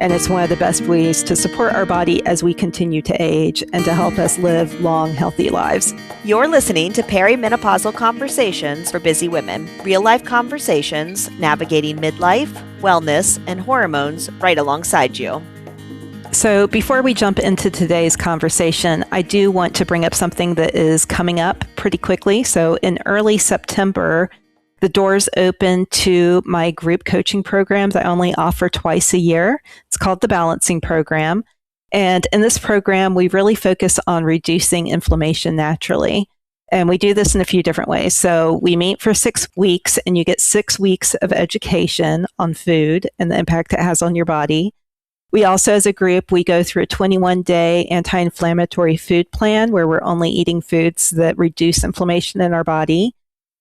And it's one of the best ways to support our body as we continue to age and to help us live long, healthy lives. You're listening to Perimenopausal Conversations for busy women. Real-life conversations navigating midlife, wellness, and hormones right alongside you. So before we jump into today's conversation, I do want to bring up something that is coming up pretty quickly. So in early September, the doors open to my group coaching programs I only offer twice a year. It's called the Balancing Program. And in this program, we really focus on reducing inflammation naturally. And we do this in a few different ways. So we meet for 6 weeks, and you get 6 weeks of education on food and the impact it has on your body. We also, as a group, we go through a 21-day anti-inflammatory food plan where we're only eating foods that reduce inflammation in our body.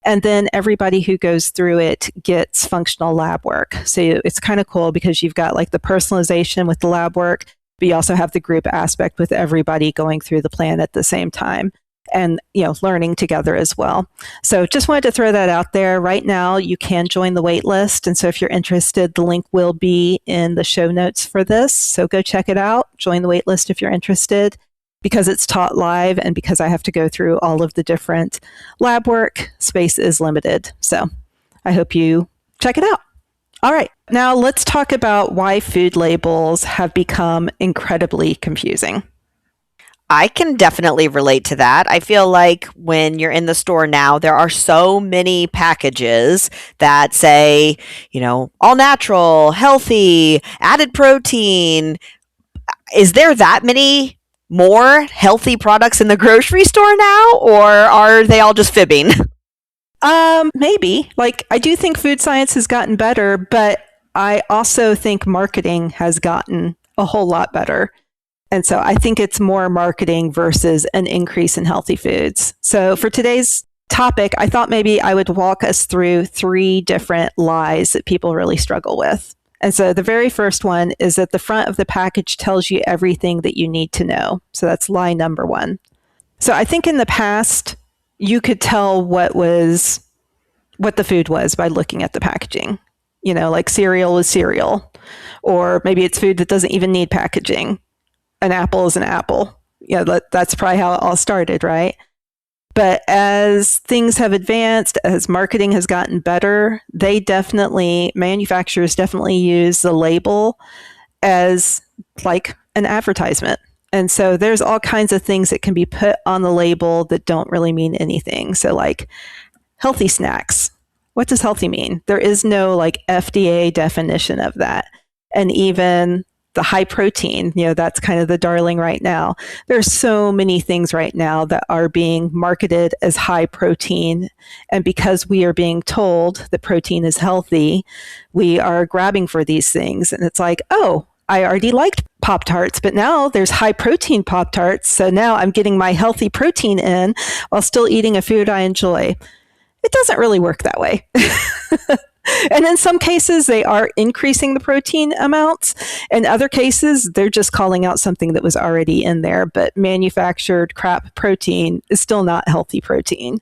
And then everybody who goes through it gets functional lab work. So it's kind of cool because you've got like the personalization with the lab work, but you also have the group aspect with everybody going through the plan at the same time and, learning together as well. So just wanted to throw that out there. Right now, you can join the wait list. And so if you're interested, the link will be in the show notes for this. So go check it out. Join the wait list if you're interested. Because it's taught live and because I have to go through all of the different lab work, space is limited. So I hope you check it out. All right. Now let's talk about why food labels have become incredibly confusing. I can definitely relate to that. I feel like when you're in the store now, there are so many packages that say, all natural, healthy, added protein. Is there that many more healthy products in the grocery store now, or are they all just fibbing? Maybe. I do think food science has gotten better, but I also think marketing has gotten a whole lot better. And so I think it's more marketing versus an increase in healthy foods. So for today's topic, I thought maybe I would walk us through 3 different lies that people really struggle with. And so the very first one is that the front of the package tells you everything that you need to know. So that's lie number 1. So I think in the past, you could tell what the food was by looking at the packaging. Like cereal is cereal, or maybe it's food that doesn't even need packaging. An apple is an apple. That's probably how it all started, right? But as things have advanced, as marketing has gotten better, manufacturers definitely use the label as like an advertisement. And so there's all kinds of things that can be put on the label that don't really mean anything. So like healthy snacks. What does healthy mean? There is no FDA definition of that. And even the high protein, that's kind of the darling right now. There's so many things right now that are being marketed as high protein. And because we are being told that protein is healthy, we are grabbing for these things. And it's like, oh, I already liked Pop-Tarts, but now there's high protein Pop-Tarts. So now I'm getting my healthy protein in while still eating a food I enjoy. It doesn't really work that way. And in some cases, they are increasing the protein amounts. In other cases, they're just calling out something that was already in there, but manufactured crap protein is still not healthy protein.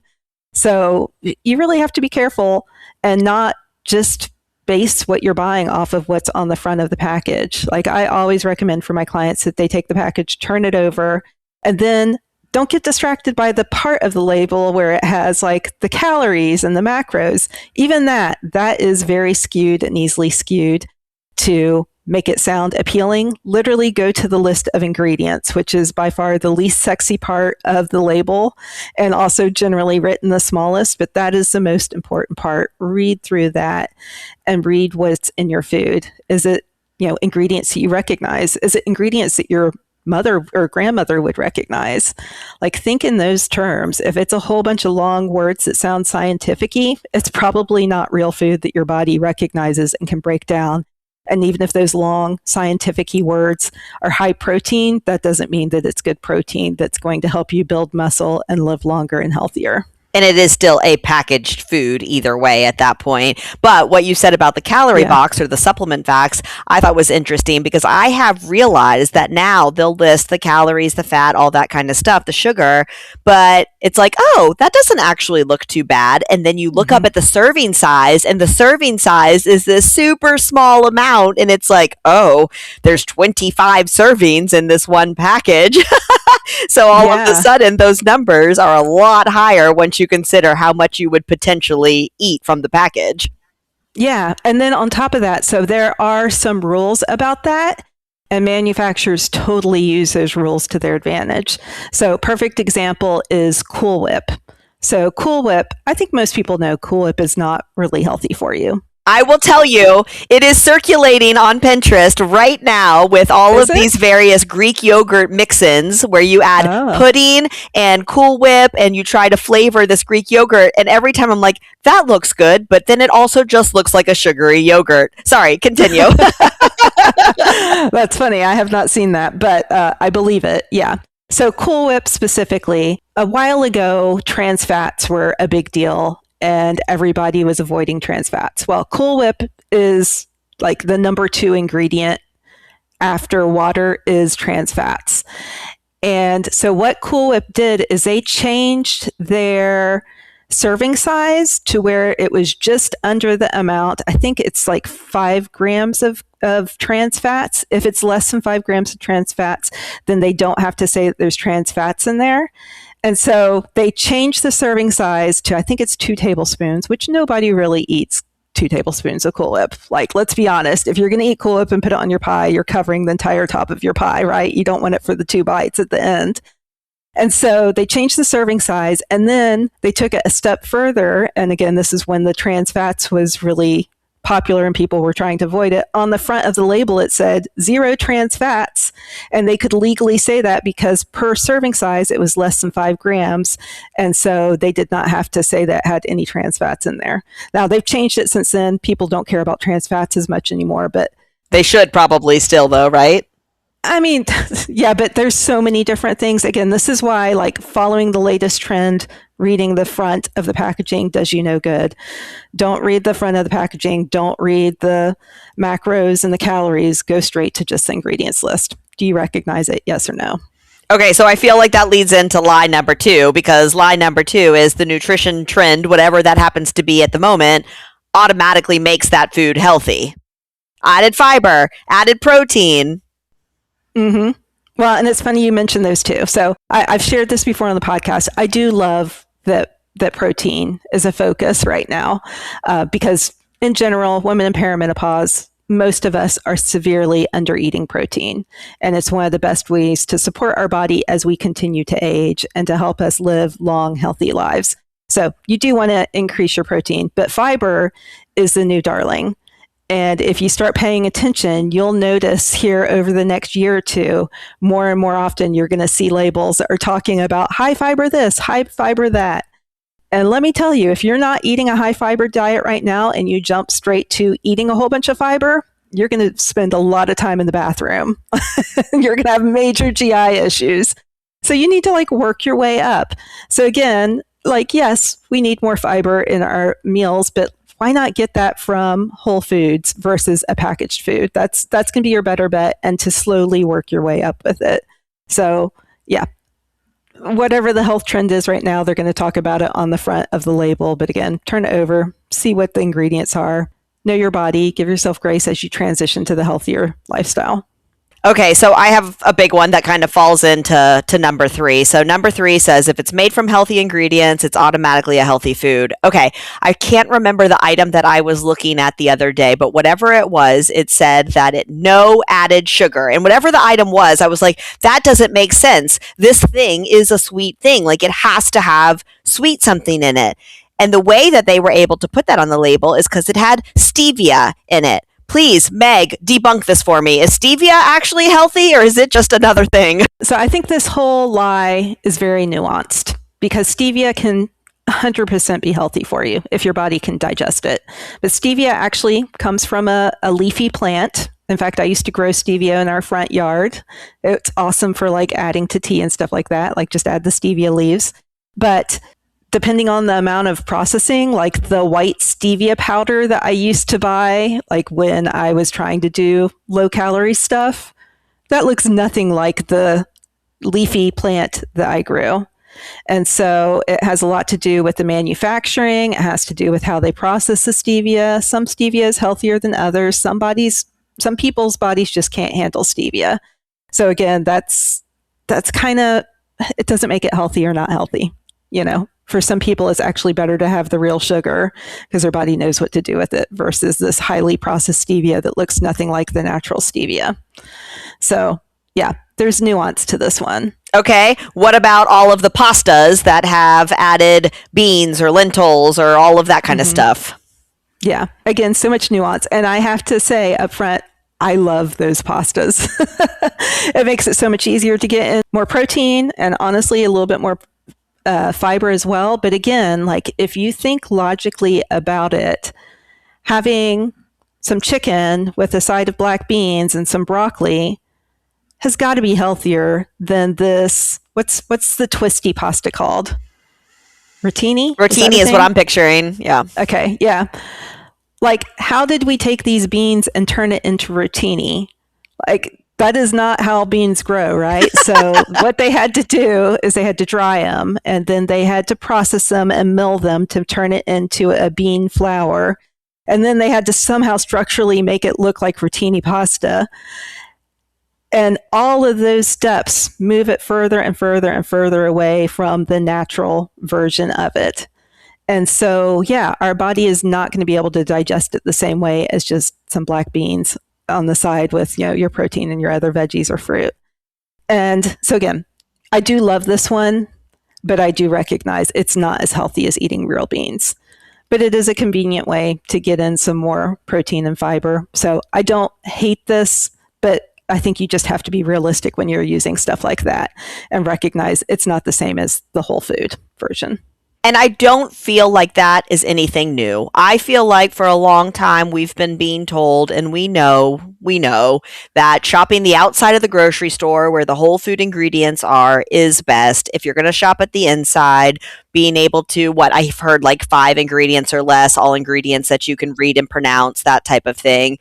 So you really have to be careful and not just base what you're buying off of what's on the front of the package. I always recommend for my clients that they take the package, turn it over, and then don't get distracted by the part of the label where it has the calories and the macros. Even that is very skewed and easily skewed to make it sound appealing. Literally go to the list of ingredients, which is by far the least sexy part of the label and also generally written the smallest, but that is the most important part. Read through that and read what's in your food. Is it, ingredients that you recognize? Is it ingredients that your mother or grandmother would recognize? Think in those terms. If it's a whole bunch of long words that sound scientific-y, it's probably not real food that your body recognizes and can break down. And even if those long scientific-y words are high protein, that doesn't mean that it's good protein that's going to help you build muscle and live longer and healthier. And it is still a packaged food either way at that point. But what you said about the calorie Yeah. box or the supplement facts, I thought was interesting because I have realized that now they'll list the calories, the fat, all that kind of stuff, the sugar, but it's like, oh, that doesn't actually look too bad. And then you look up Mhm. at the serving size, and the serving size is this super small amount. And it's like, oh, there's 25 servings in this one package. So all of a Yeah. sudden, those numbers are a lot higher once you consider how much you would potentially eat from the package. Yeah. And then on top of that, so there are some rules about that. And manufacturers totally use those rules to their advantage. So, perfect example is Cool Whip. So, Cool Whip, I think most people know Cool Whip is not really healthy for you. I will tell you, it is circulating on Pinterest right now with all Is of it? these various Greek yogurt mix-ins where you add Oh. pudding and Cool Whip and you try to flavor this Greek yogurt. And every time I'm like, that looks good, but then it also just looks like a sugary yogurt. Sorry, continue. That's funny. I have not seen that, but I believe it. Yeah. So, Cool Whip specifically, a while ago, trans fats were a big deal and everybody was avoiding trans fats. Well, Cool Whip is like the number 2 ingredient after water is trans fats. And so, what Cool Whip did is they changed their serving size to where it was just under the amount. I think it's like 5 grams of trans fats. If it's less than 5 grams of trans fats, then they don't have to say that there's trans fats in there. And so they changed the serving size to, I think it's 2 tablespoons, which nobody really eats 2 tablespoons of Cool Whip. Like, let's be honest, if you're going to eat Cool Whip and put it on your pie, you're covering the entire top of your pie, right? You don't want it for the 2 bites at the end. And so they changed the serving size, and then they took it a step further. And again, this is when the trans fats was really popular and people were trying to avoid it. On the front of the label, it said 0 trans fats. And they could legally say that because per serving size, it was less than 5 grams. And so they did not have to say that it had any trans fats in there. Now, they've changed it since then. People don't care about trans fats as much anymore, but They should probably still, though, right? I mean, yeah, but there's so many different things. Again, this is why, like, following the latest trend, reading the front of the packaging does you no good. Don't read the front of the packaging. Don't read the macros and the calories. Go straight to just the ingredients list. Do you recognize it? Yes or no? Okay, so I feel like that leads into lie number 2, because lie number 2 is the nutrition trend, whatever that happens to be at the moment, automatically makes that food healthy. Added fiber, added protein. Mm-hmm. Well, and it's funny you mentioned those two. So I've shared this before on the podcast. I do love that protein is a focus right now because in general, women in perimenopause, most of us are severely under eating protein. And it's one of the best ways to support our body as we continue to age and to help us live long, healthy lives. So you do want to increase your protein, but fiber is the new darling. And if you start paying attention, you'll notice here over the next year or two, more and more often, you're going to see labels that are talking about high fiber this, high fiber that. And let me tell you, if you're not eating a high fiber diet right now and you jump straight to eating a whole bunch of fiber, you're going to spend a lot of time in the bathroom. You're going to have major GI issues. So you need to like work your way up. So again, like, yes, we need more fiber in our meals, but why not get that from Whole Foods versus a packaged food? That's going to be your better bet, and to slowly work your way up with it. So yeah, whatever the health trend is right now, they're going to talk about it on the front of the label. But again, turn it over, see what the ingredients are, know your body, give yourself grace as you transition to the healthier lifestyle. Okay, so I have a big one that kind of falls into number 3. So number 3 says if it's made from healthy ingredients, it's automatically a healthy food. Okay, I can't remember the item that I was looking at the other day, but whatever it was, it said that it no added sugar. And whatever the item was, I was like, that doesn't make sense. This thing is a sweet thing. Like, it has to have sweet something in it. And the way that they were able to put that on the label is because it had stevia in it. Please, Meg, debunk this for me. Is stevia actually healthy, or is it just another thing? So I think this whole lie is very nuanced because stevia can 100% be healthy for you if your body can digest it. But stevia actually comes from a leafy plant. In fact, I used to grow stevia in our front yard. It's awesome for like adding to tea and stuff like that. Like, just add the stevia leaves. But depending on the amount of processing, like the white stevia powder that I used to buy, like when I was trying to do low calorie stuff, that looks nothing like the leafy plant that I grew. And so it has a lot to do with the manufacturing. It has to do with how they process the stevia. Some stevia is healthier than others. Some people's bodies just can't handle stevia. So again, that's kind of, it doesn't make it healthy or not healthy. For some people, it's actually better to have the real sugar because their body knows what to do with it versus this highly processed stevia that looks nothing like the natural stevia. So yeah, there's nuance to this one. Okay, what about all of the pastas that have added beans or lentils or all of that kind of stuff? Yeah, again, so much nuance. And I have to say up front, I love those pastas. It makes it so much easier to get in more protein and honestly a little bit more fiber as well. But again, like if you think logically about it, having some chicken with a side of black beans and some broccoli has got to be healthier than this. What's the twisty pasta called? Rotini? Rotini is what I'm picturing. Yeah. Okay. Yeah. Like, how did we take these beans and turn it into rotini? Like, that is not how beans grow, right? So what they had to do is they had to dry them, and then they had to process them and mill them to turn it into a bean flour. And then they had to somehow structurally make it look like rotini pasta. And all of those steps move it further and further and further away from the natural version of it. And so, yeah, our body is not going to be able to digest it the same way as just some black beans on the side with, your protein and your other veggies or fruit. And so again, I do love this one, but I do recognize it's not as healthy as eating real beans. But it is a convenient way to get in some more protein and fiber. So I don't hate this, but I think you just have to be realistic when you're using stuff like that and recognize it's not the same as the whole food version. And I don't feel like that is anything new. I feel like for a long time we've been being told, and we know that shopping the outside of the grocery store where the whole food ingredients are is best. If you're going to shop at the inside, being able to, what I've heard, like 5 ingredients or less, all ingredients that you can read and pronounce, that type of thing.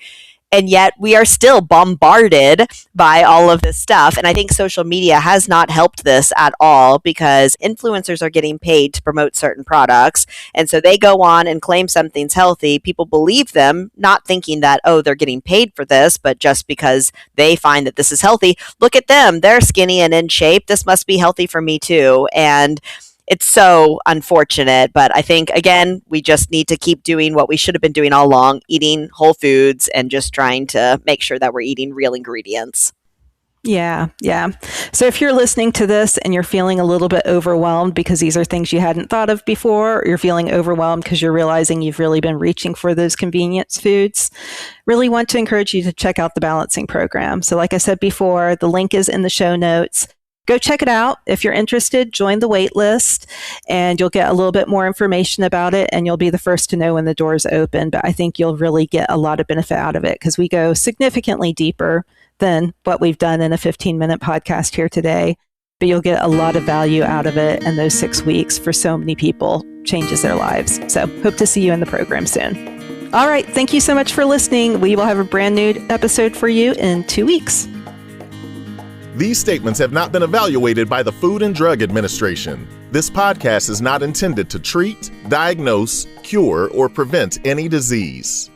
And yet we are still bombarded by all of this stuff. And I think social media has not helped this at all because influencers are getting paid to promote certain products. And so they go on and claim something's healthy. People believe them, not thinking that, oh, they're getting paid for this, but just because they find that this is healthy. Look at them. They're skinny and in shape. This must be healthy for me too. And it's so unfortunate, but I think, again, we just need to keep doing what we should have been doing all along, eating whole foods and just trying to make sure that we're eating real ingredients. Yeah. So if you're listening to this and you're feeling a little bit overwhelmed because these are things you hadn't thought of before, or you're feeling overwhelmed because you're realizing you've really been reaching for those convenience foods, really want to encourage you to check out the balancing program. So like I said before, the link is in the show notes. Go check it out. If you're interested, join the wait list and you'll get a little bit more information about it and you'll be the first to know when the doors open. But I think you'll really get a lot of benefit out of it because we go significantly deeper than what we've done in a 15-minute podcast here today. But you'll get a lot of value out of it, and those 6 weeks for so many people changes their lives. So hope to see you in the program soon. All right. Thank you so much for listening. We will have a brand new episode for you in 2 weeks. These statements have not been evaluated by the Food and Drug Administration. This podcast is not intended to treat, diagnose, cure, or prevent any disease.